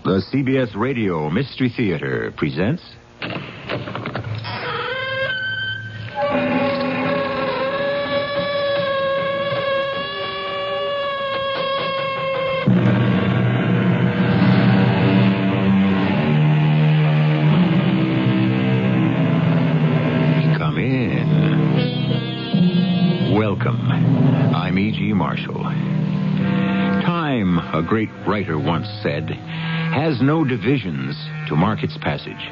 The CBS Radio Mystery Theater presents... Come in. Welcome. I'm E.G. Marshall. Time, a great writer once said, has no divisions to mark its passage.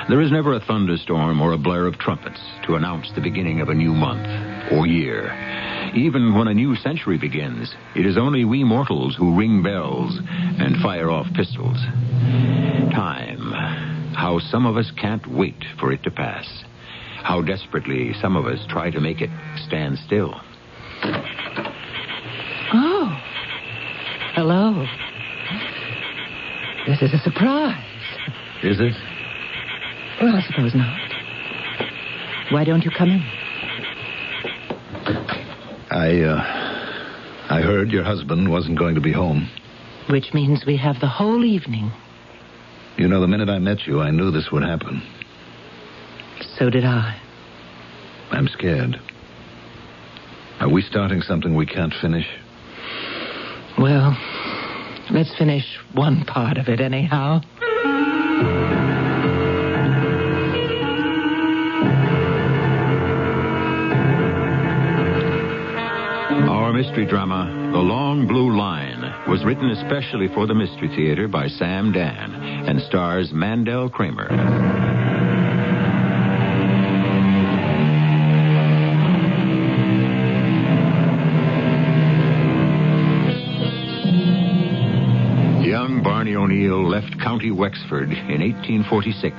There is never a thunderstorm or a blare of trumpets to announce the beginning of a new month or year. Even when a new century begins, it is only we mortals who ring bells and fire off pistols. Time. How some of us can't wait for it to pass. How desperately some of us try to make it stand still. Oh. Hello. This is a surprise. Is it? Well, I suppose not. Why don't you come in? I heard your husband wasn't going to be home. Which means we have the whole evening. You know, the minute I met you, I knew this would happen. So did I. I'm scared. Are we starting something we can't finish? Well, let's finish one part of it anyhow. Our mystery drama, The Long Blue Line, was written especially for the Mystery Theater by Sam Dan and stars Mandel Kramer. Young Barney O'Neill left County Wexford in 1846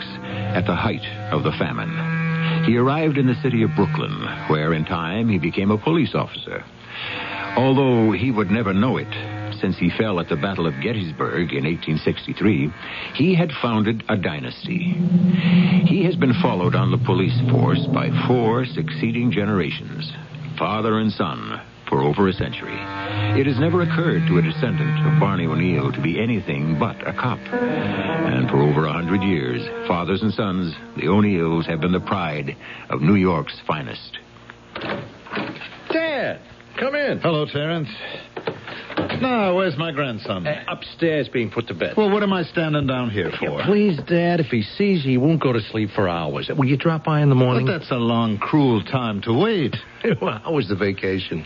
at the height of the famine. He arrived in the city of Brooklyn, where in time he became a police officer. Although he would never know it, since he fell at the Battle of Gettysburg in 1863, he had founded a dynasty. He has been followed on the police force by 4 succeeding generations, father and son, for over a century. It has never occurred to a descendant of Barney O'Neill to be anything but a cop. And for over 100 years, fathers and sons, the O'Neills, have been the pride of New York's finest. Dad, come in. Hello, Terence. Now, where's my grandson? Upstairs being put to bed. Well, what am I standing down here for? Please, Dad, if he sees you, he won't go to sleep for hours. Will you drop by in the morning? But that's a long, cruel time to wait. Well, how was the vacation?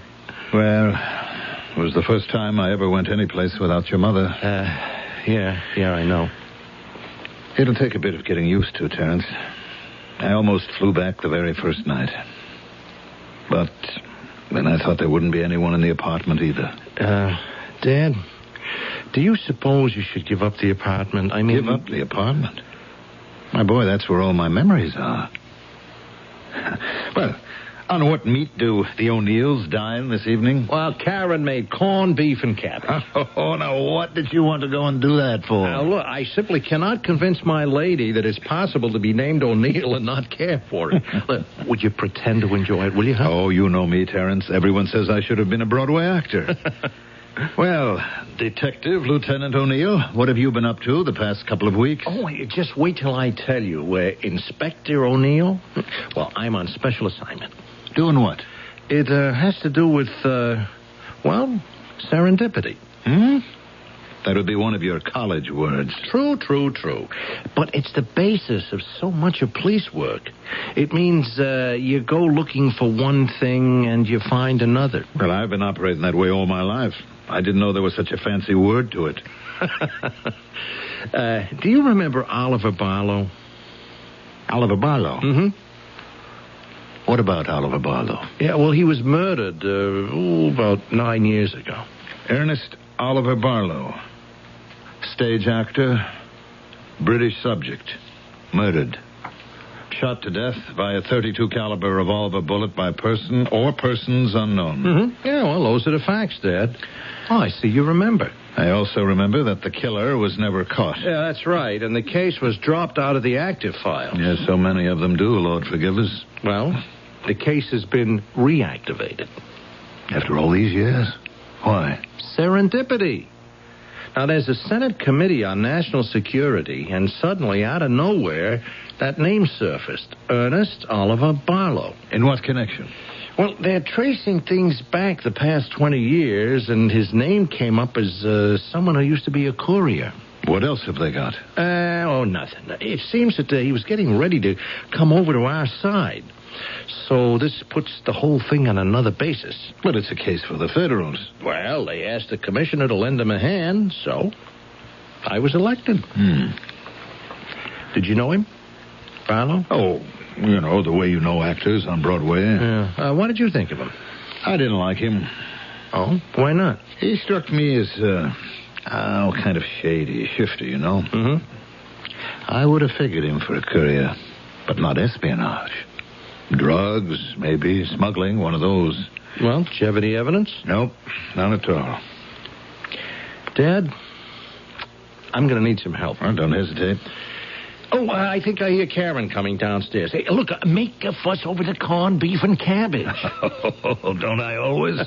Well, it was the first time I ever went anyplace without your mother. Yeah, I know. It'll take a bit of getting used to, Terence. I almost flew back the very first night. But then I thought there wouldn't be anyone in the apartment either. Dad, do you suppose you should give up the apartment? I mean... Give up the apartment? My boy, that's where all my memories are. Well, on what meat do the O'Neills dine this evening? Well, Karen made corned beef and cabbage. Oh, now what did you want to go and do that for? Now, look, I simply cannot convince my lady that it's possible to be named O'Neill and not care for it. Look, would you pretend to enjoy it, will you, huh? Oh, you know me, Terence. Everyone says I should have been a Broadway actor. Well, Detective Lieutenant O'Neill, what have you been up to the past couple of weeks? Oh, just wait till I tell you. Inspector O'Neill? Well, I'm on special assignment. Doing what? It has to do with, serendipity. That would be one of your college words. True. But it's the basis of so much of police work. It means you go looking for one thing and you find another. Well, I've been operating that way all my life. I didn't know there was such a fancy word to it. Do you remember Oliver Barlow? Oliver Barlow? Mm-hmm. What about Oliver Barlow? Yeah, well, he was murdered about 9 years ago. Ernest Oliver Barlow. Stage actor, British subject, murdered. Shot to death by a .32 caliber revolver bullet by person or persons unknown. Mm-hmm. Yeah, well, those are the facts, Dad. Oh, I see you remember. I also remember that the killer was never caught. Yeah, that's right, and the case was dropped out of the active file. Yes, so many of them do, Lord forgive us. Well, the case has been reactivated. After all these years? Why? Serendipity. Now, there's a Senate Committee on National Security, and suddenly, out of nowhere, that name surfaced. Ernest Oliver Barlow. In what connection? Well, they're tracing things back the past 20 years, and his name came up as someone who used to be a courier. What else have they got? Nothing. It seems that he was getting ready to come over to our side. So this puts the whole thing on another basis. But it's a case for the Federals. Well, they asked the commissioner to lend him a hand, so I was elected. Did you know him, Barlow? Oh, you know, the way you know actors on Broadway. Yeah. What did you think of him? I didn't like him. Oh, why not? He struck me as, kind of shady, shifty, you know? Mm-hmm. I would have figured him for a courier, but not espionage. Drugs, maybe, smuggling, one of those. Well, did you have any evidence? Nope, none at all. Dad, I'm going to need some help. Well, don't hesitate. Oh, I think I hear Karen coming downstairs. Hey, look, make a fuss over the corned beef and cabbage. Oh, don't I always?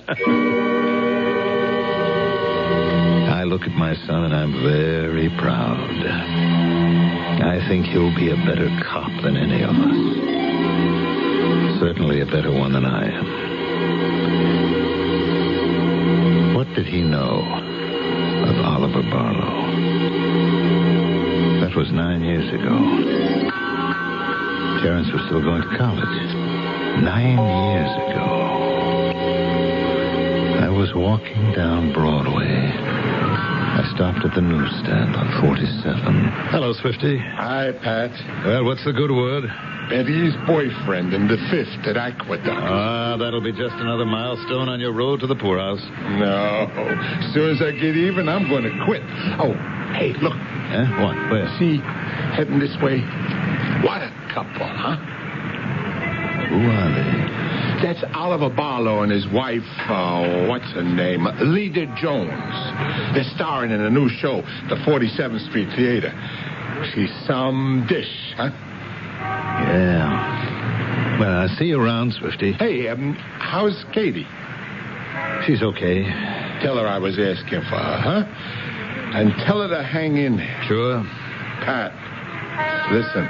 I look at my son and I'm very proud. I think he'll be a better cop than any of us. Certainly a better one than I am. What did he know of Oliver Barlow? That was 9 years ago. Terence was still going to college. 9 years ago. I was walking down Broadway. I stopped at the newsstand on 47. Hello, Swifty. Hi, Pat. Well, what's the good word? Betty's boyfriend in the 5th at Aqueduct. That'll be just another milestone on your road to the poorhouse. No. As soon as I get even, I'm going to quit. Oh, hey, look. What? Where? See, heading this way. What a couple, huh? Who are they? That's Oliver Barlow and his wife, what's her name? Leda Jones. They're starring in a new show, the 47th Street Theater. She's some dish, huh? Yeah. Well, I'll see you around, Swifty. Hey, how's Katie? She's okay. Tell her I was asking for her, huh? And tell her to hang in there. Sure. Pat, listen.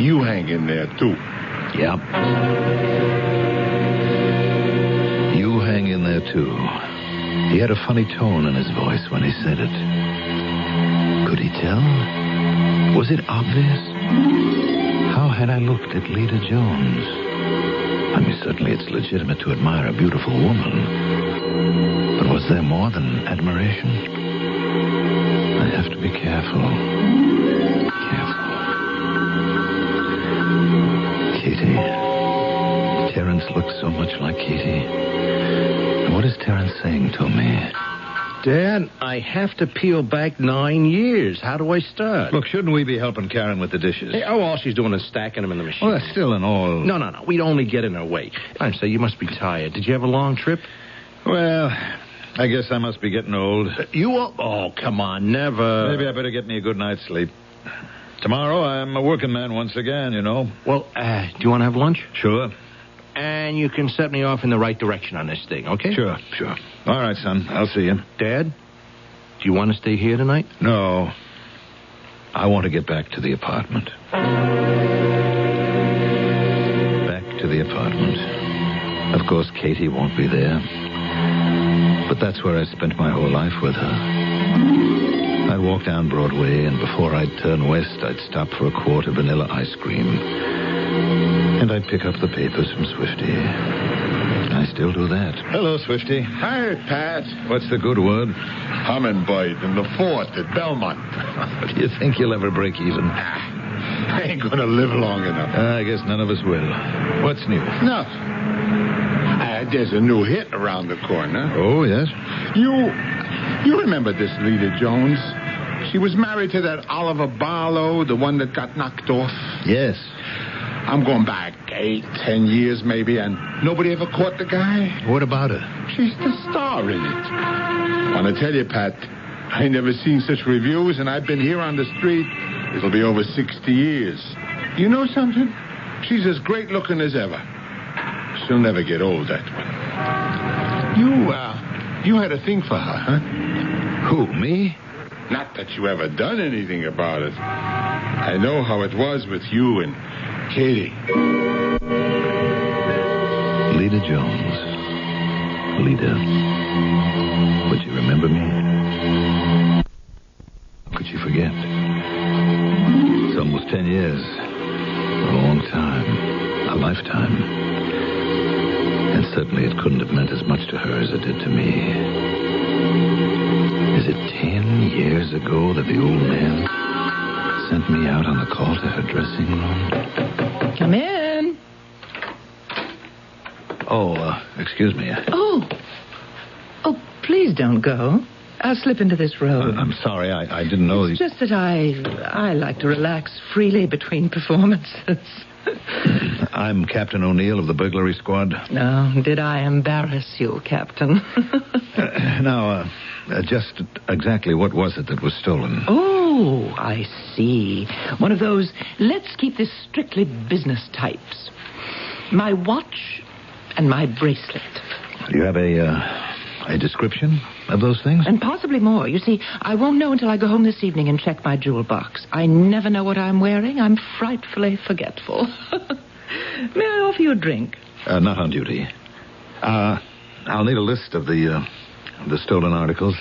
You hang in there, too. Yep. You hang in there, too. He had a funny tone in his voice when he said it. Could he tell? Was it obvious? How had I looked at Leda Jones? I mean, certainly it's legitimate to admire a beautiful woman. But was there more than admiration? I have to be careful. Katie. Terence looks so much like Katie. And what is Terence saying to me? Dad, I have to peel back 9 years. How do I start? Look, shouldn't we be helping Karen with the dishes? Hey, all she's doing is stacking them in the machine. Well, that's still an all... No. We'd only get in her way. I'm saying you must be tired. Did you have a long trip? Well, I guess I must be getting old. You are... Oh, come on, never. Maybe I better get me a good night's sleep. Tomorrow, I'm a working man once again, you know. Well, do you want to have lunch? Sure. And you can set me off in the right direction on this thing, okay? Sure. All right, son. I'll see you. Dad, do you want to stay here tonight? No. I want to get back to the apartment. Back to the apartment. Of course, Katie won't be there. But that's where I spent my whole life with her. I'd walk down Broadway, and before I'd turn west, I'd stop for a quart of vanilla ice cream. And I'd pick up the papers from Swifty. I still do that. Hello, Swifty. Hi, Pat. What's the good word? Hummingbird in the 4th at Belmont. Do you think you'll ever break even? I ain't going to live long enough. I guess none of us will. What's new? No. There's a new hit around the corner. Oh, yes? You remember this Leda Jones? She was married to that Oliver Barlow, the one that got knocked off. Yes. I'm going back 8-10 years maybe, and nobody ever caught the guy. What about her? She's the star in it. I want to tell you, Pat, I ain't never seen such reviews, and I've been here on the street. It'll be over 60 years. You know something? She's as great looking as ever. She'll never get old, that one. You had a thing for her, huh? Who, me? Not that you ever done anything about it. I know how it was with you and Katie. Leda Jones. Leda. Would you remember me? How could you forget? It's almost 10 years. A long time. A lifetime. And certainly it couldn't have meant as much to her as it did to me. Is it 10 years ago that the old man sent me out on a call to her dressing room? Come in. Oh, excuse me. Oh, please don't go. I'll slip into this robe. I'm sorry. I didn't know. It's just that I like to relax freely between performances. I'm Captain O'Neill of the burglary squad. No, did I embarrass you, Captain? Now, just exactly what was it that was stolen? Oh, I see. One of those, let's keep this strictly business types. My watch and my bracelet. Do you have a description of those things? And possibly more. You see, I won't know until I go home this evening and check my jewel box. I never know what I'm wearing. I'm frightfully forgetful. May I offer you a drink? Not on duty. I'll need a list of the stolen articles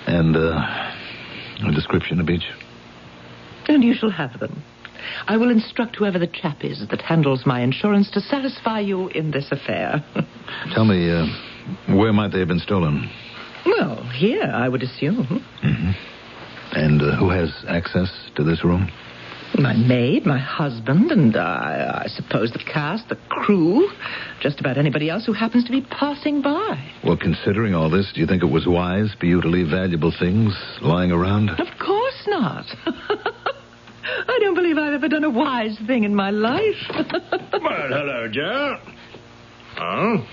and a description of each. And you shall have them. I will instruct whoever the chap is that handles my insurance to satisfy you in this affair. Tell me, where might they have been stolen? Well, here, I would assume. Mm-hmm. And who has access to this room? My maid, my husband, and I suppose the cast, the crew, just about anybody else who happens to be passing by. Well, considering all this, do you think it was wise for you to leave valuable things lying around? Of course not. I don't believe I've ever done a wise thing in my life. Well, hello, Joe. Oh,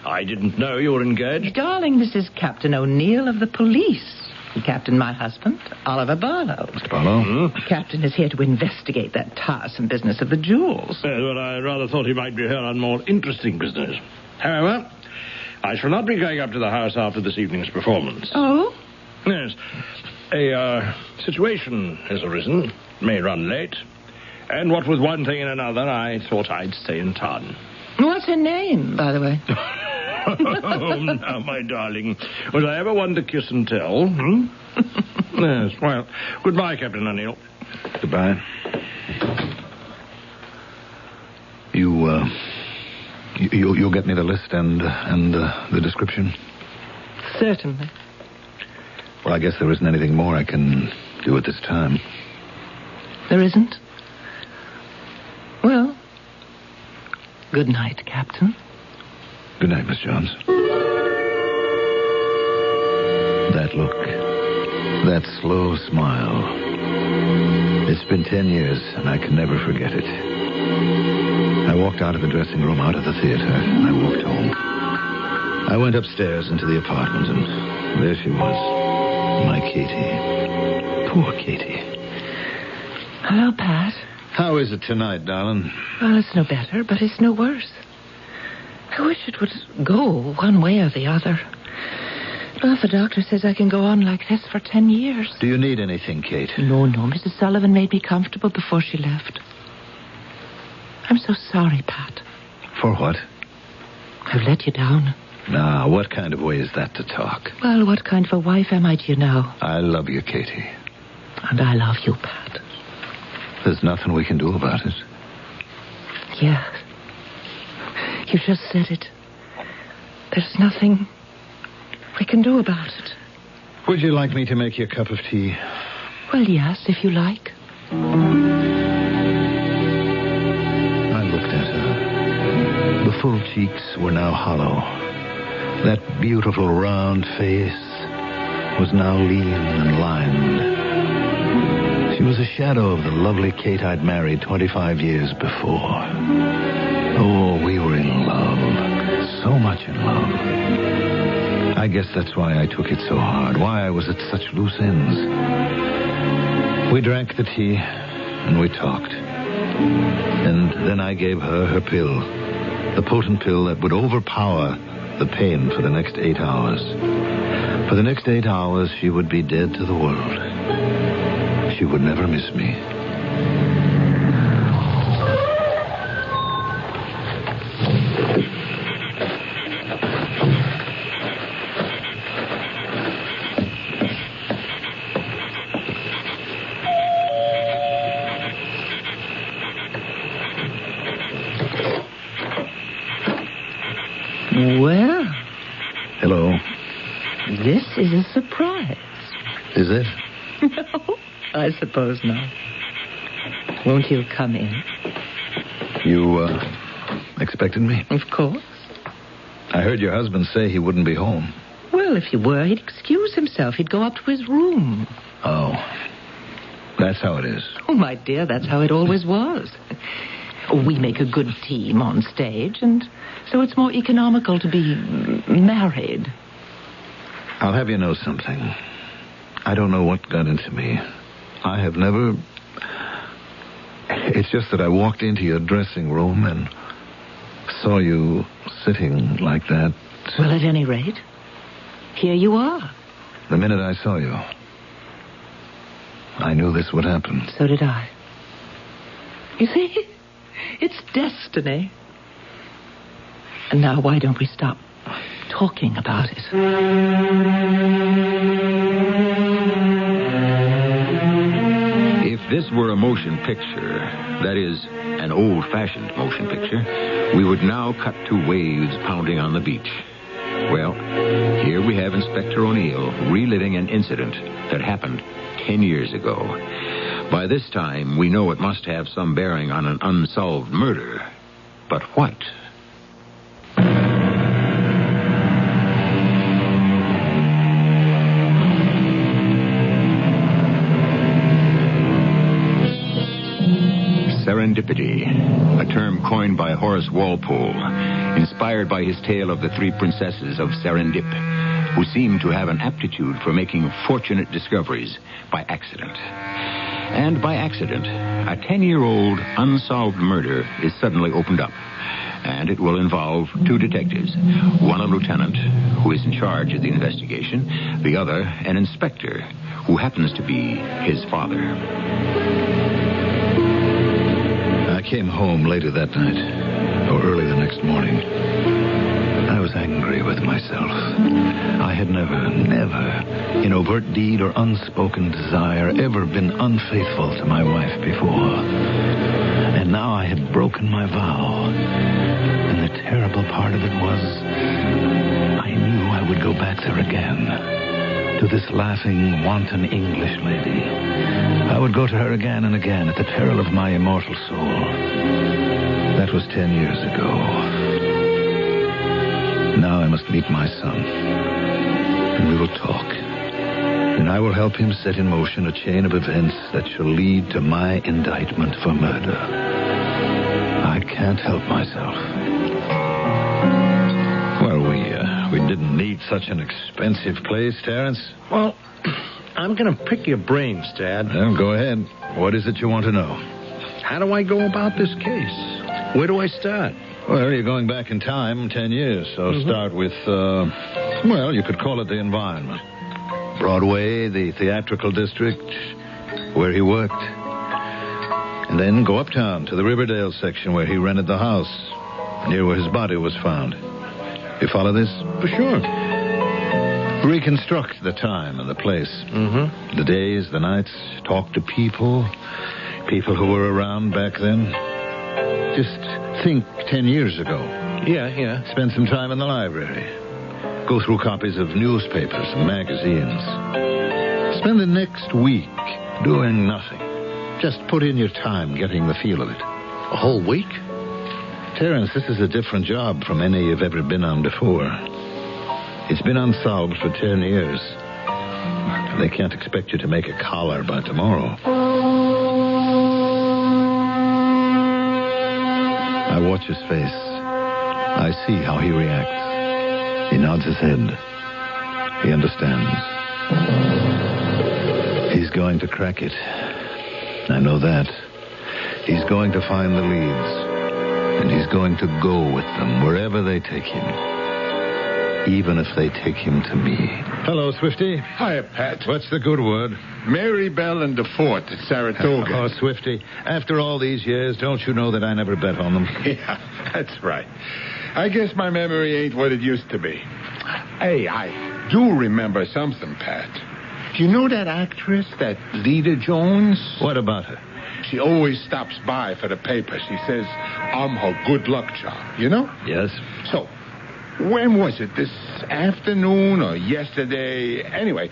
I didn't know you were engaged. Darling, this is Captain O'Neill of the police. Captain, my husband, Oliver Barlow. Mr. Barlow? The captain is here to investigate that tiresome business of the jewels. Well, I rather thought he might be here on more interesting business. However, I shall not be going up to the house after this evening's performance. Oh? Yes. A situation has arisen. May run late. And what with one thing and another, I thought I'd stay in town. What's her name, by the way? Oh, now, my darling. Was I ever one to kiss and tell? Yes, well, goodbye, Captain O'Neill. Goodbye. You'll get me the list and the description? Certainly. Well, I guess there isn't anything more I can do at this time. There isn't? Well, good night, Captain. Good night, Miss Jones. That look. That slow smile. It's been 10 years, and I can never forget it. I walked out of the dressing room, out of the theater, and I walked home. I went upstairs into the apartment, and there she was. My Katie. Poor Katie. Hello, Pat. How is it tonight, darling? Well, it's no better, but it's no worse. I wish it would go one way or the other. Well, the doctor says I can go on like this for 10 years. Do you need anything, Kate? No. Mrs. Sullivan made me comfortable before she left. I'm so sorry, Pat. For what? I've let you down. Now, what kind of way is that to talk? Well, what kind of a wife am I to you now? I love you, Katie. And I love you, Pat. There's nothing we can do about it. Yes. You just said it. There's nothing we can do about it. Would you like me to make you a cup of tea? Well, yes, if you like. I looked at her. The full cheeks were now hollow. That beautiful round face was now lean and lined. She was a shadow of the lovely Kate I'd married 25 years before. Oh, we were in love. So much in love. I guess that's why I took it so hard. Why I was at such loose ends. We drank the tea, and we talked. And then I gave her pill. The potent pill that would overpower the pain for the next 8 hours. For the next 8 hours, she would be dead to the world. She would never miss me. Well, Hello. this is a surprise. Is it? No, I suppose not. Won't you come in? You, expected me? Of course. I heard your husband say he wouldn't be home. Well, if he were, he'd excuse himself. He'd go up to his room. Oh. That's how it is. Oh, my dear, that's how it always was. We make a good team on stage, and so it's more economical to be married. I'll have you know something. I don't know what got into me. I have never... It's just that I walked into your dressing room and saw you sitting like that. Well, at any rate, here you are. The minute I saw you, I knew this would happen. So did I. You see, it's destiny. And now why don't we stop talking about it? If this were a motion picture, that is, an old-fashioned motion picture, we would now cut to waves pounding on the beach. Well, here we have Inspector O'Neill reliving an incident that happened 10 years ago. By this time, we know it must have some bearing on an unsolved murder. But what? Serendipity, a term coined by Horace Walpole, inspired by his tale of the three princesses of Serendip, who seemed to have an aptitude for making fortunate discoveries by accident. And by accident, a 10-year-old unsolved murder is suddenly opened up. And it will involve two detectives. One a lieutenant, who is in charge of the investigation. The other, an inspector, who happens to be his father. I came home later that night, or early the next morning. I was angry with myself. I had never, in overt deed or unspoken desire, ever been unfaithful to my wife before. And now I had broken my vow. And the terrible part of it was, I knew I would go back there again. To this laughing, wanton English lady. I would go to her again and again at the peril of my immortal soul. That was 10 years ago. Now I must meet my son. And we will talk. And I will help him set in motion a chain of events that shall lead to my indictment for murder. I can't help myself. Well, we didn't need such an expensive place, Terence. Well, I'm going to pick your brains, Dad. Well, go ahead. What is it you want to know? How do I go about this case? Where do I start? Well, you're going back in time 10 years, so start with, well, you could call it the environment. Broadway, the theatrical district, where he worked. And then go uptown to the Riverdale section where he rented the house, near where his body was found. You follow this? For sure. Reconstruct the time and the place. The days, the nights, talk to people who were around back then. Just think 10 years ago. Yeah. Spend some time in the library. Go through copies of newspapers and magazines. Spend the next week doing nothing. Just put in your time getting the feel of it. A whole week? Terence, this is a different job from any you've ever been on before. It's been unsolved for 10 years. They can't expect you to make a collar by tomorrow. I watch his face. I see how he reacts. He nods his head. He understands. He's going to crack it. I know that. He's going to find the leads. And he's going to go with them wherever they take him. even if they take him to me. Hello, Swifty. Hiya, Pat. What's the good word? Mary Bell and the Fort at Saratoga. Oh, Swifty, after all these years, don't you know that I never bet on them? Yeah, that's right. I guess my memory ain't what it used to be. Hey, I do remember something, Pat. Do you know that actress, that Lita Jones? What about her? She always stops by for the paper. She says, I'm her good luck charm, you know? Yes. So, when was it? This afternoon or yesterday? Anyway,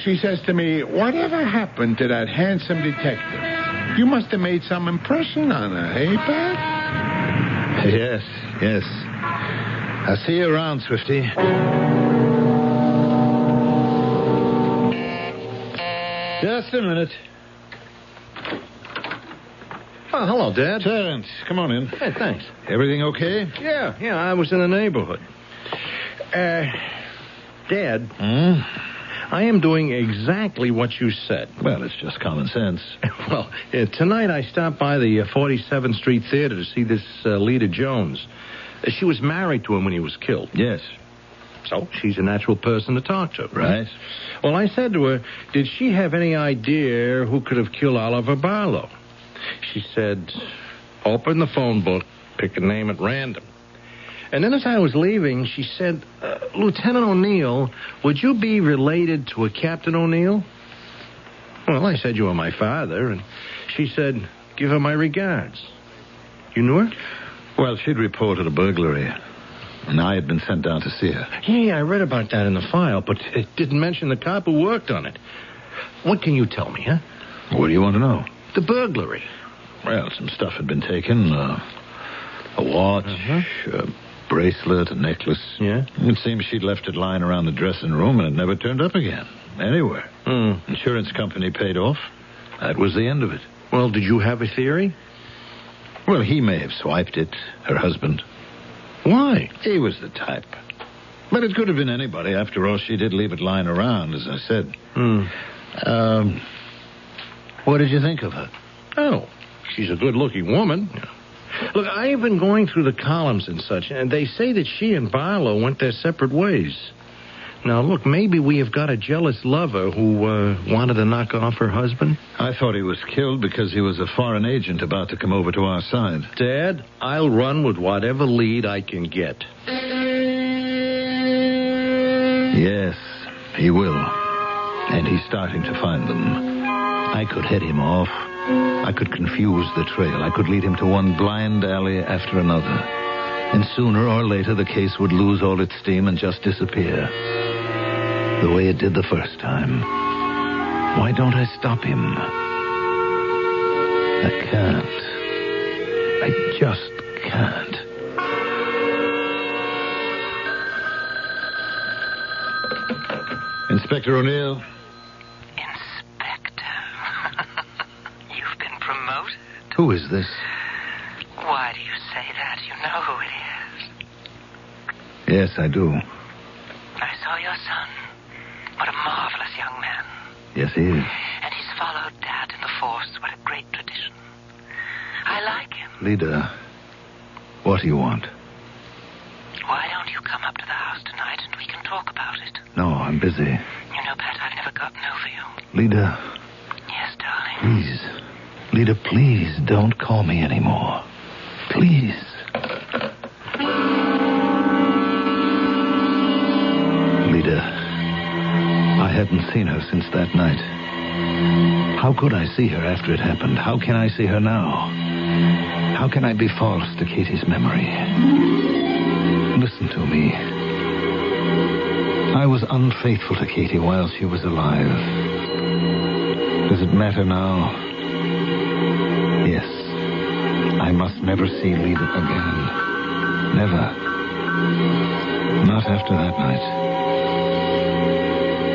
she says to me, whatever happened to that handsome detective? You must have made some impression on her, hey, Pat? Yes. I'll see you around, Swifty. Just a minute. Oh, hello, Dad. Terrence, come on in. Hey, thanks. Everything okay? Yeah, I was in the neighborhood. Dad, I am doing exactly what you said. Well, it's just common sense. Well, tonight I stopped by the 47th Street Theater to see this Lita Jones. She was married to him when he was killed. Yes. So she's a natural person to talk to. Right. Well, I said to her, did she have any idea who could have killed Oliver Barlow? She said, open the phone book, pick a name at random. And then as I was leaving, she said, Lieutenant O'Neill, would you be related to a Captain O'Neill? Well, I said you were my father, and she said, give her my regards. You knew her? Well, she'd reported a burglary, and I had been sent down to see her. Yeah, I read about that in the file, but it didn't mention the cop who worked on it. What can you tell me, huh? What do you want to know? The burglary. Well, some stuff had been taken. A watch, a bracelet, a necklace. Yeah? It seems she'd left it lying around the dressing room, and it never turned up again. Anywhere. Insurance company paid off. That was the end of it. Well, did you have a theory? Well, he may have swiped it, her husband. Why? He was the type. But it could have been anybody. After all, she did leave it lying around, as I said. What did you think of her? Oh, she's a good-looking woman. Look, I've been going through the columns and such, and they say that she and Barlow went their separate ways. Now, look, maybe we have got a jealous lover who wanted to knock off her husband. I thought he was killed because he was a foreign agent about to come over to our side. Dad, I'll run with whatever lead I can get. Yes, he will. And he's starting to find them. I could head him off. I could confuse the trail. I could lead him to one blind alley after another. And sooner or later, the case would lose all its steam and just disappear. The way it did the first time. Why don't I stop him? I can't. I just can't. Inspector O'Neill. Inspector. You've been promoted. Who is this? Why do you say that? You know who it is. Yes, I do. I saw your son. What a marvelous young man. Yes, he is. And he's followed Dad in the force. What a great tradition. I like him. Lida, what do you want? Why don't you come up to the house tonight and we can talk about it? No, I'm busy. You know, Pat, I've never gotten over you. Lida. Yes, darling. Please. Lida, please don't call me anymore. Please. Lida, I hadn't seen her since that night. How could I see her after it happened? How can I see her now? How can I be false to Katie's memory? Listen to me. I was unfaithful to Katie while she was alive. Does it matter now? Yes. I must never see Lida again. Never. Not after that night.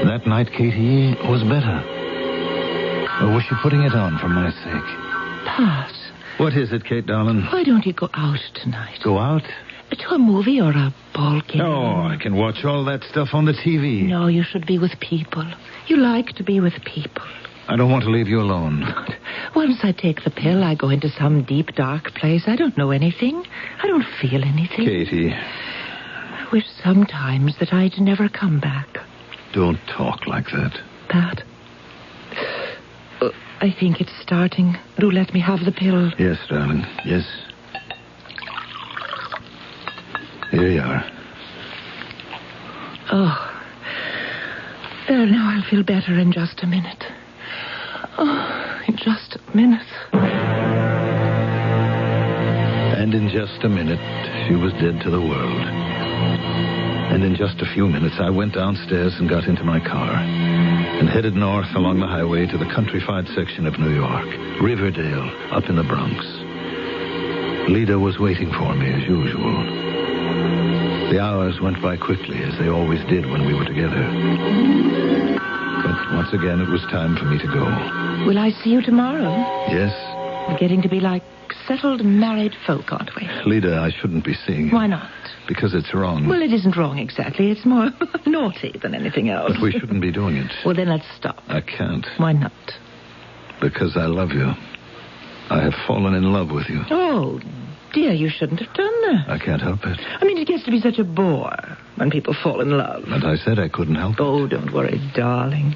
That night, Katie was better. Or was she putting it on for my sake? Pat, What is it, Kate, darling? why don't you go out tonight? Go out? To a movie or a ball game? Oh, I can watch all that stuff on the TV. No, you should be with people. You like to be with people. I don't want to leave you alone. Once I take the pill, I go into some deep, dark place. I don't know anything. I don't feel anything. Katie. wish sometimes that I'd never come back. Don't talk like that. Pat, I think it's starting. Do let me have the pill. Yes, darling. Yes. Here you are. Oh. There, now I'll feel better in just a minute. Oh, in just a minute. And in just a minute, she was dead to the world. And in just a few minutes, I went downstairs and got into my car and headed north along the highway to the countrified section of New York, Riverdale, up in the Bronx. Lida was waiting for me as usual. The hours went by quickly, as they always did when we were together. But once again, it was time for me to go. Will I see you tomorrow? Yes? We're getting to be like settled married folk, aren't we? Lida, I shouldn't be seeing you. Why not? Because it's wrong. Well, it isn't wrong exactly. It's more naughty than anything else. But we shouldn't be doing it. Well, then let's stop. I can't. Why not? Because I love you. I have fallen in love with you. Oh, dear, you shouldn't have done that. I can't help it. I mean, it gets to be such a bore when people fall in love. But I said I couldn't help it. Oh, don't worry, darling.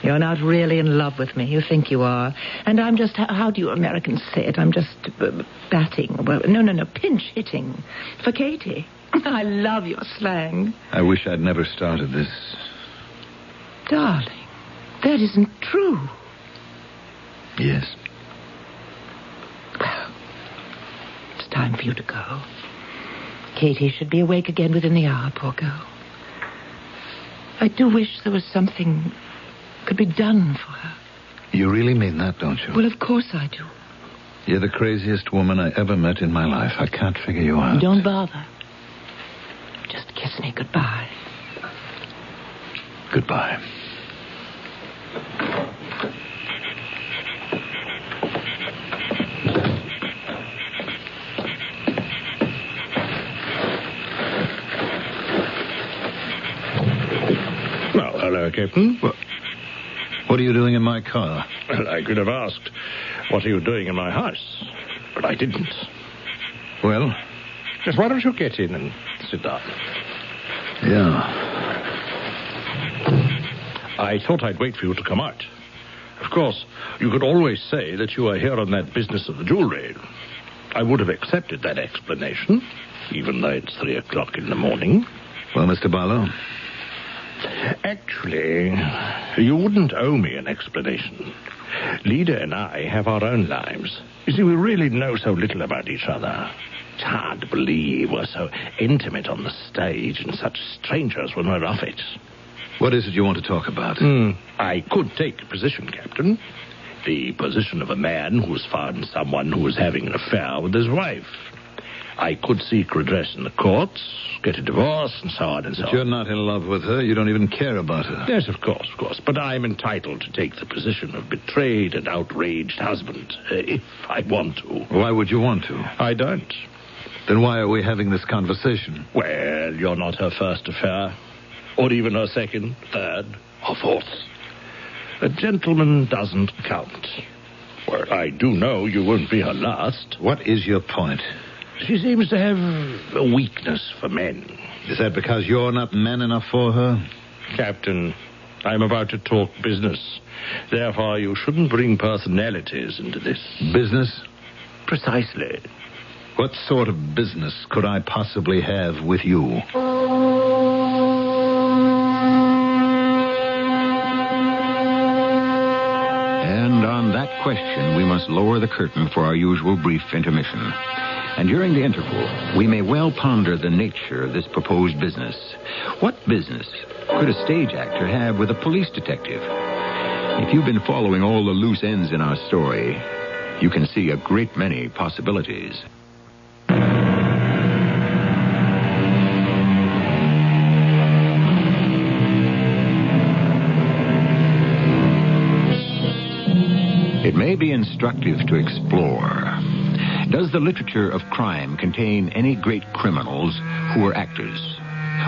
You're not really in love with me. You think you are. And I'm just, how do you Americans say it? I'm just batting. Well, no, pinch hitting for Katie. I love your slang. I wish I'd never started this. Darling, that isn't true. Yes. Well, it's time for you to go. Katie should be awake again within the hour, poor girl. I do wish there was something could be done for her. You really mean that, don't you? Well, of course I do. You're the craziest woman I ever met in my life. I can't figure you out. Don't bother. Just kiss me goodbye. Goodbye. Well, hello, Captain. What are you doing in my car? Well, I could have asked, what are you doing in my house? But I didn't. Well? Just why don't you get in and sit down? Yeah. I thought I'd wait for you to come out. Of course, you could always say that you are here on that business of the jewelry. I would have accepted that explanation, even though it's 3 o'clock in the morning. Well, Mr. Barlow? Actually, you wouldn't owe me an explanation. Lida and I have our own lives. You see, we really know so little about each other. It's hard to believe we're so intimate on the stage and such strangers when we're off it. What is it you want to talk about? I could take a position, Captain. The position of a man who's found someone who is having an affair with his wife. I could seek redress in the courts, get a divorce, and so on and so on. But you're not in love with her. You don't even care about her. Yes, of course. But I'm entitled to take the position of betrayed and outraged husband, if I want to. Why would you want to? I don't. Then why are we having this conversation? Well, you're not her first affair, or even her second, third, or fourth. A gentleman doesn't count. Well, I do know you won't be her last. What is your point? She seems to have a weakness for men. Is that because you're not man enough for her? Captain, I'm about to talk business. Therefore, you shouldn't bring personalities into this. Business? Precisely. What sort of business could I possibly have with you? And on that question, we must lower the curtain for our usual brief intermission. And during the interval, we may well ponder the nature of this proposed business. What business could a stage actor have with a police detective? If you've been following all the loose ends in our story, you can see a great many possibilities. It may be instructive to explore. Does the literature of crime contain any great criminals who were actors?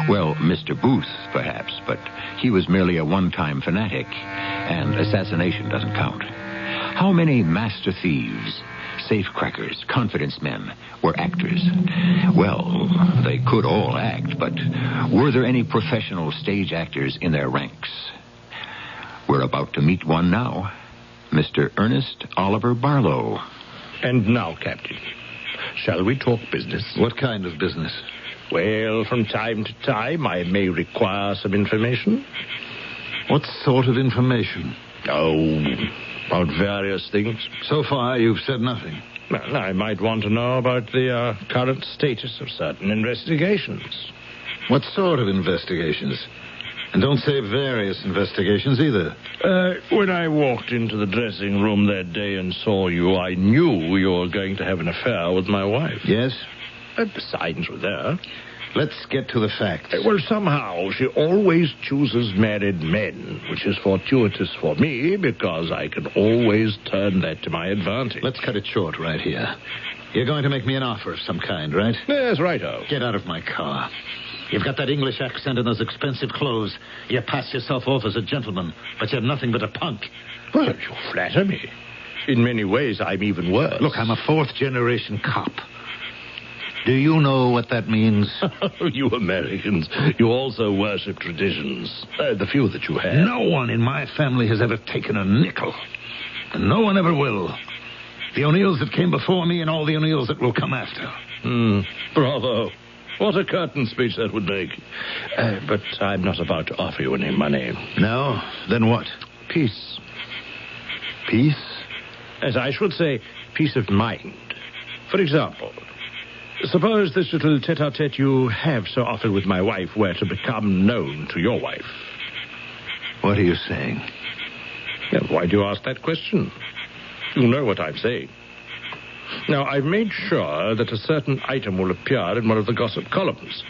Well, Mr. Booth, perhaps, but he was merely a one-time fanatic, and assassination doesn't count. How many master thieves, safecrackers, confidence men, were actors. Well, they could all act, but were there any professional stage actors in their ranks? We're about to meet one now, Mr. Ernest Oliver Barlow. And now, Captain, shall we talk business? What kind of business? Well, from time to time, I may require some information. What sort of information? Oh, about various things. So far, you've said nothing. Well, I might want to know about the current status of certain investigations. What sort of investigations? And don't say various investigations either. When I walked into the dressing room that day and saw you, I knew you were going to have an affair with my wife. Yes? The signs were there. Let's get to the facts. Well, somehow she always chooses married men, which is fortuitous for me because I can always turn that to my advantage. Let's cut it short right here. You're going to make me an offer of some kind, right? Yes, righto. Get out of my car. You've got that English accent and those expensive clothes. You pass yourself off as a gentleman, but you're nothing but a punk. Well, you flatter me. In many ways, I'm even worse. Look, I'm a fourth-generation cop. Do you know what that means? You Americans, you also worship traditions. The few that you have. No one in my family has ever taken a nickel. And no one ever will. The O'Neills that came before me and all the O'Neills that will come after. Bravo. What a curtain speech that would make. But I'm not about to offer you any money. No? Then what? Peace. Peace? As I should say, peace of mind. For example, suppose this little tete-a-tete you have so often with my wife were to become known to your wife. What are you saying? Now, why do you ask that question? You know what I'm saying. Now, I've made sure that a certain item will appear in one of the gossip columns.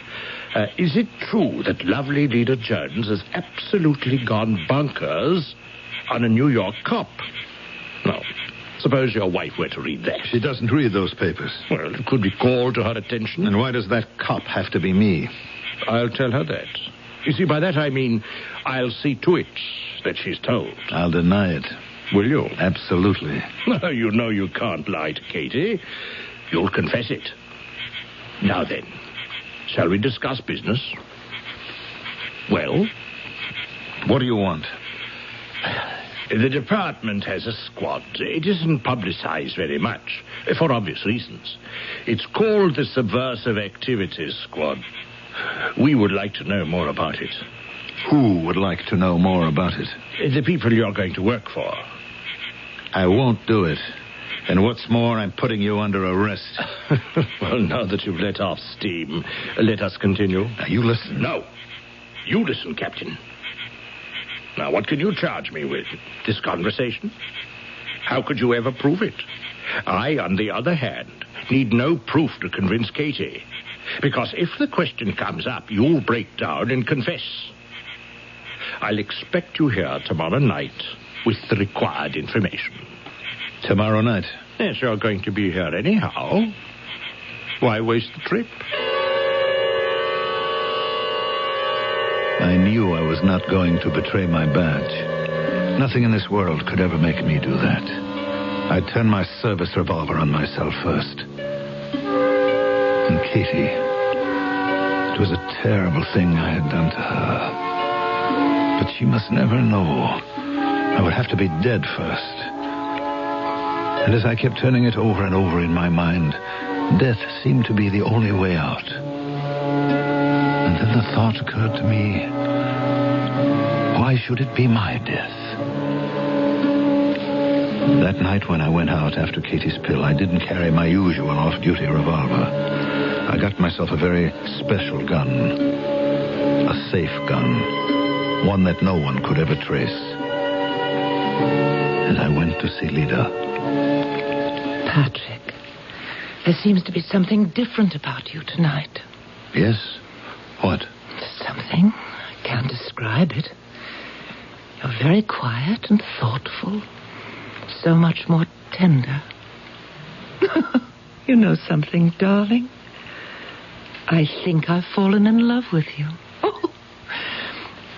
Is it true that lovely Leda Jones has absolutely gone bonkers on a New York cop? Now, suppose your wife were to read that. She doesn't read those papers. Well, it could be called to her attention. And why does that cop have to be me? I'll tell her that. You see, by that I mean I'll see to it that she's told. I'll deny it. Will you? Absolutely. You know you can't lie to Katie. You'll confess it. Now then, shall we discuss business? Well? What do you want? The department has a squad. It isn't publicized very much, for obvious reasons. It's called the Subversive Activities Squad. We would like to know more about it. Who would like to know more about it? The people you're going to work for. I won't do it. And what's more, I'm putting you under arrest. Well, now that you've let off steam, let us continue. Now, you listen. No. You listen, Captain. Now, what can you charge me with? This conversation? How could you ever prove it? I, on the other hand, need no proof to convince Katie. Because if the question comes up, you'll break down and confess. I'll expect you here tomorrow night with the required information. Tomorrow night? Yes, you're going to be here anyhow. Why waste the trip? I knew I was not going to betray my badge. Nothing in this world could ever make me do that. I'd turn my service revolver on myself first. And Katie, it was a terrible thing I had done to her. But she must never know. I would have to be dead first. And as I kept turning it over and over in my mind, death seemed to be the only way out. And then the thought occurred to me, why should it be my death? That night when I went out after Katie's pill, I didn't carry my usual off-duty revolver. I got myself a very special gun. A safe gun. One that no one could ever trace. And I went to see Leda. Patrick, there seems to be something different about you tonight. Yes? What? Something. I can't describe it. You're very quiet and thoughtful. So much more tender. You know something, darling? I think I've fallen in love with you. Oh,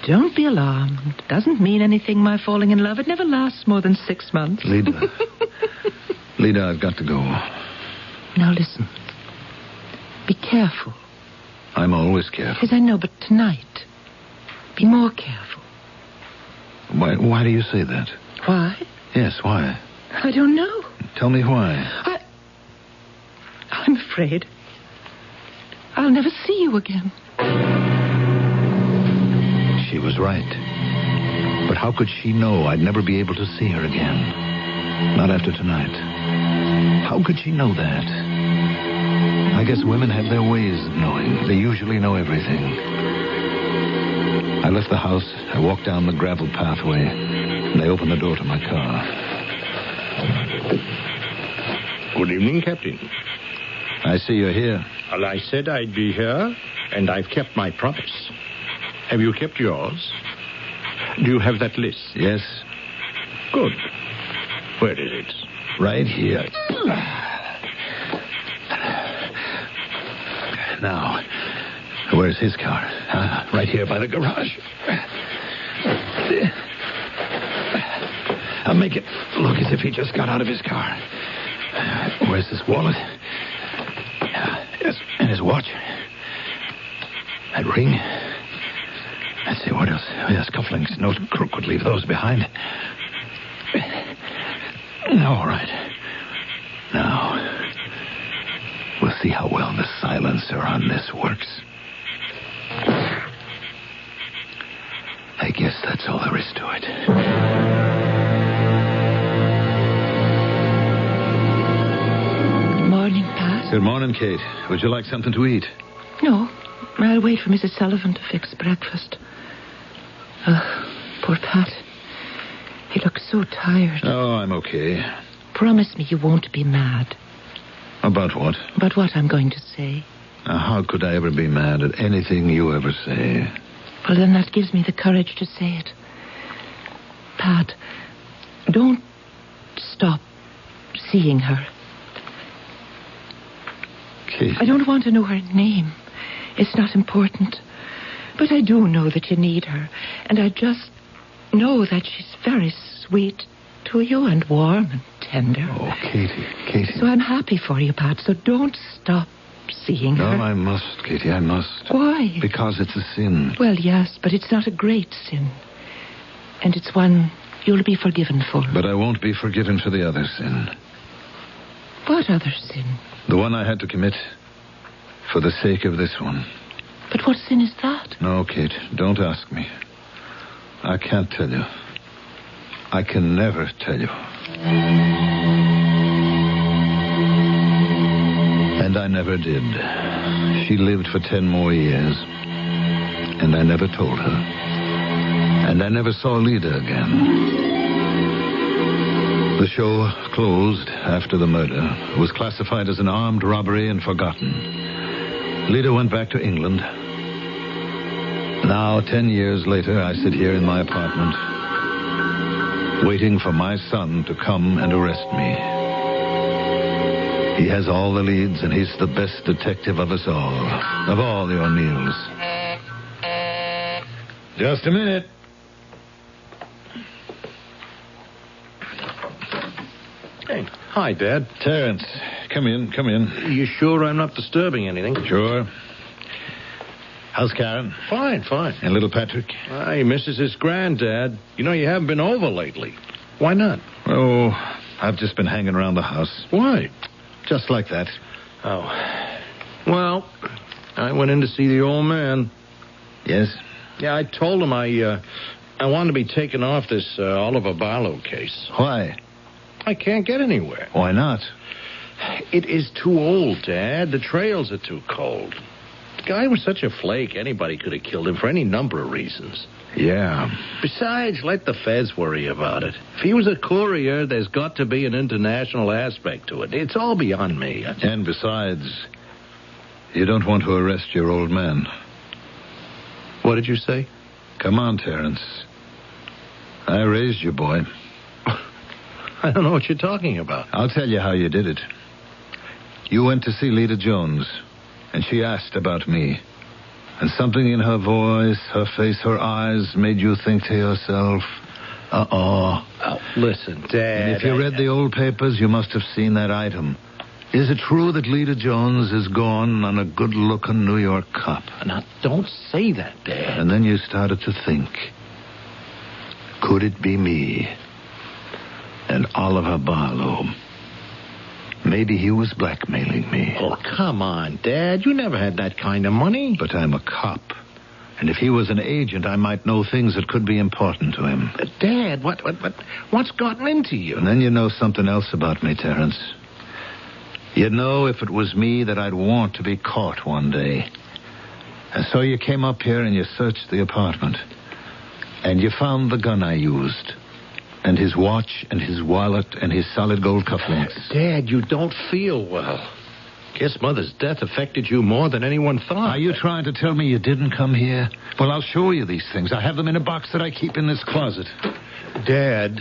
don't be alarmed. It doesn't mean anything, my falling in love. It never lasts more than 6 months. Leda, Leda, I've got to go. Now listen. Be careful. I'm always careful. Yes, I know, but tonight, be more careful. Why do you say that? Why? Yes, why? I don't know. Tell me why. I'm afraid I'll never see you again. She was right. But how could she know I'd never be able to see her again? Not after tonight. How could she know that? I guess women have their ways of knowing. They usually know everything. I left the house. I walked down the gravel pathway, and I opened the door to my car. Good evening, Captain. I see you're here. Well, I said I'd be here, and I've kept my promise. Have you kept yours? Do you have that list? Yes. Good. Where is it? Right here. Now, where's his car? Right here by the garage. I'll make it look as if he just got out of his car. Where's his wallet? Yes, and his watch. That ring. Let's see, what else? Yes, cufflinks. No crook would leave those behind. All right. Now, we'll see how well the silencer on this works. I guess that's all there is to it. Good morning, Pat. Good morning, Kate. Would you like something to eat? No, I'll wait for Mrs. Sullivan to fix breakfast. Poor Pat. He looks so tired. Oh, I'm okay. Promise me you won't be mad. About what? About what I'm going to say. Now, how could I ever be mad at anything you ever say? Well, then that gives me the courage to say it. Pat, don't stop seeing her. Kate. I don't want to know her name. It's not important. But I do know that you need her. And I just know that she's very sweet to you and warm and tender. Oh, Katie. So I'm happy for you, Pat. So don't stop seeing her. No, I must, Katie, I must. Why? Because it's a sin. Well, yes, but it's not a great sin. And it's one you'll be forgiven for. But I won't be forgiven for the other sin. What other sin? The one I had to commit for the sake of this one. But what sin is that? No, Kate, don't ask me. I can't tell you. I can never tell you. And I never did. She lived for 10 more years. And I never told her. And I never saw Leda again. The show closed after the murder. It was classified as an armed robbery and forgotten. Leda went back to England. Now, 10 years later, I sit here in my apartment, waiting for my son to come and arrest me. He has all the leads, and he's the best detective of us all. Of all the O'Neills. Just a minute. Hey, hi, Dad. Terence, come in. You sure I'm not disturbing anything? Sure. How's Karen? Fine. And little Patrick? He misses his granddad. You know, you haven't been over lately. Why not? Oh, I've just been hanging around the house. Why? Just like that. Oh. Well, I went in to see the old man. Yes? Yeah, I told him I wanted to be taken off this Oliver Barlow case. Why? I can't get anywhere. Why not? It is too old, Dad. The trails are too cold. The guy was such a flake, anybody could have killed him for any number of reasons. Yeah. Besides, let the feds worry about it. If he was a courier, there's got to be an international aspect to it. It's all beyond me. And besides, you don't want to arrest your old man. What did you say? Come on, Terence. I raised you, boy. I don't know what you're talking about. I'll tell you how you did it. You went to see Leda Jones, and she asked about me. And something in her voice, her face, her eyes made you think to yourself, Uh-oh. Oh, listen, Dad. And if you read the old papers, you must have seen that item. Is it true that Lita Jones is gone on a good-looking New York cop? Now, don't say that, Dad. And then you started to think, could it be me and Oliver Barlow? Maybe he was blackmailing me. Oh, come on, Dad. You never had that kind of money. But I'm a cop. And if he was an agent, I might know things that could be important to him. Dad, what's gotten into you? And then you know something else about me, Terence. You know if it was me that I'd want to be caught one day. And so you came up here and you searched the apartment. And you found the gun I used. And his watch and his wallet and his solid gold cufflinks. Dad, you don't feel well. Guess Mother's death affected you more than anyone thought. Are you trying to tell me you didn't come here? Well, I'll show you these things. I have them in a box that I keep in this closet. Dad.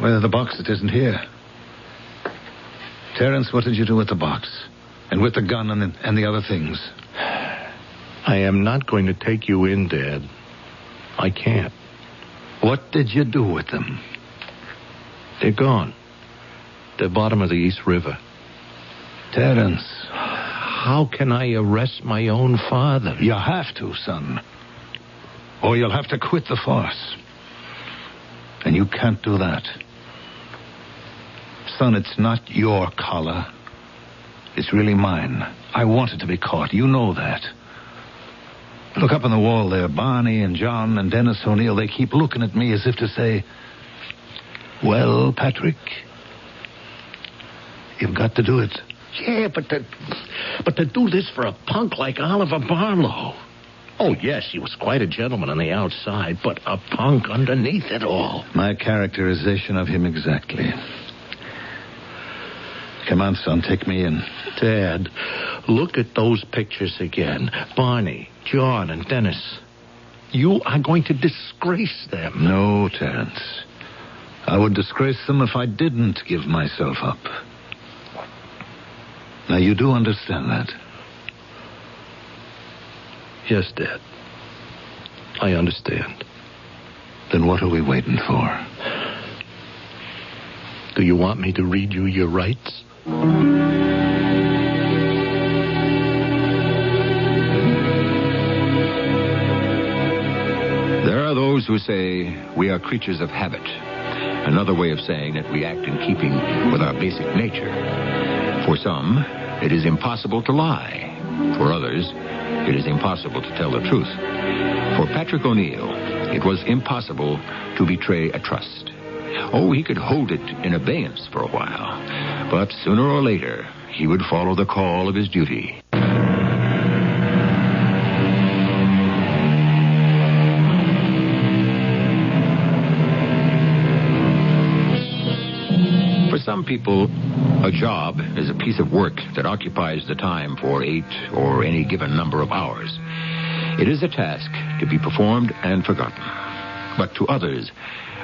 Well, the box that isn't here. Terence, what did you do with the box? And with the gun and the other things? I am not going to take you in, Dad. I can't. What did you do with them? They're gone. They're bottom of the East River. Terence. How can I arrest my own father? You have to, son. Or you'll have to quit the force. And you can't do that. Son, it's not your collar. It's really mine. I wanted to be caught. You know that. Look up on the wall there. Barney and John and Dennis O'Neill, they keep looking at me as if to say, well, Patrick, you've got to do it. Yeah, but to do this for a punk like Oliver Barlow. Oh, yes, he was quite a gentleman on the outside, but a punk underneath it all. My characterization of him exactly. Come on, son, take me in. Dad, look at those pictures again. Barney, John, and Dennis. You are going to disgrace them. No, Terence. I would disgrace them if I didn't give myself up. Now, you do understand that? Yes, Dad. I understand. Then what are we waiting for? Do you want me to read you your rights? There are those who say we are creatures of habit. Another way of saying that we act in keeping with our basic nature. For some, it is impossible to lie. For others, it is impossible to tell the truth. For Patrick O'Neill, it was impossible to betray a trust. Oh, he could hold it in abeyance for a while. But sooner or later, he would follow the call of his duty. For some people, a job is a piece of work that occupies the time for 8 or any given number of hours. It is a task to be performed and forgotten. But to others,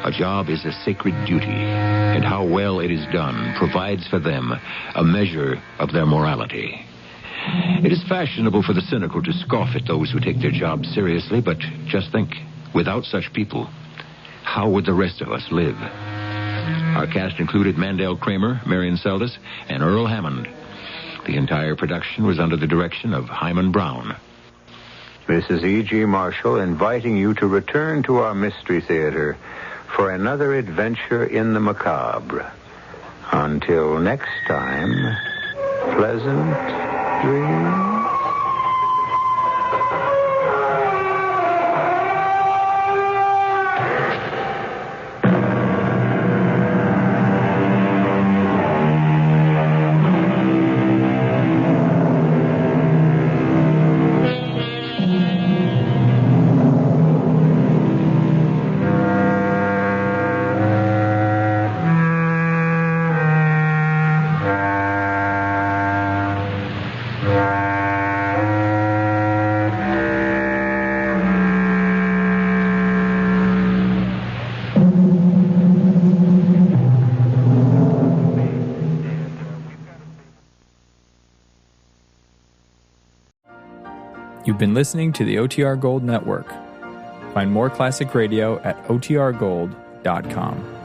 a job is a sacred duty, and how well it is done provides for them a measure of their morality. It is fashionable for the cynical to scoff at those who take their jobs seriously, but just think, without such people, how would the rest of us live? Our cast included Mandel Kramer, Marion Seldes, and Earl Hammond. The entire production was under the direction of Hyman Brown. This is E.G. Marshall inviting you to return to our Mystery Theater for another adventure in the macabre. Until next time, pleasant dreams. You've been listening to the OTR Gold Network. Find more classic radio at otrgold.com.